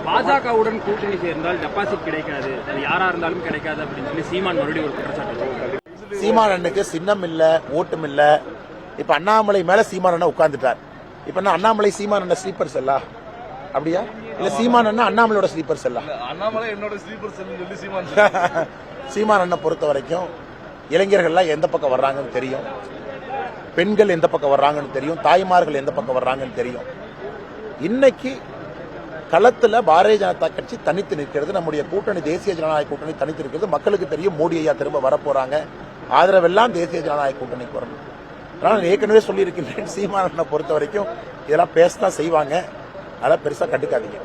பாஜகவுடன் கூட்டணி சேர்ந்தால் டெபாசிட் கிடைக்காது, யாரா இருந்தாலும் கிடைக்காது அப்படின்னு சொல்லி சீமான் மறுபடியும் ஒரு குற்றச்சாட்டு. சீமான் அண்ணனுக்கு சின்னம் இல்ல, ஓட்டும் இல்ல. இப்ப அண்ணாமலை மேல சீமான் அண்ணன் உட்கார்ந்துட்டார். இப்ப என்ன அண்ணாமலை சீமான் அண்ணன் ஸ்லீப்பர் செல்லா அப்படியா? இல்ல சீமான் அண்ணன் அண்ணாமலையோட ஸ்லீப்பர் செல்லா? அண்ணாமலை என்னோட ஸ்லீப்பர் செல் சொல்லி சீமான் அண்ணன் பொறுத்த வரைக்கும் இளைஞர்கள்லாம் எந்த பக்கம் வர்றாங்கன்னு தெரியும், பெண்கள் எந்த பக்கம் வர்றாங்கன்னு தெரியும், தாய்மார்கள் எந்த பக்கம் வர்றாங்கன்னு தெரியும். இன்னைக்கு களத்துல பாரதிய ஜனதா கட்சி தனித்து நிற்கிறது, நம்முடைய கூட்டணி தேசிய ஜனநாயக கூட்டணி தனித்து நிற்கிறது. மக்களுக்கு தெரியும் மோடி ஐயா திரும்ப வரப்போறாங்க, ஆதரவெல்லாம் தேசிய ஜனநாயக கூட்டணிக்கு வரணும். அதனால ஏற்கனவே சொல்லியிருக்கின்றேன், சீமானனை பொறுத்த வரைக்கும் இதெல்லாம் பேசதான் செய்வாங்க, அதெல்லாம் பெருசா கண்டுக்காதீங்க.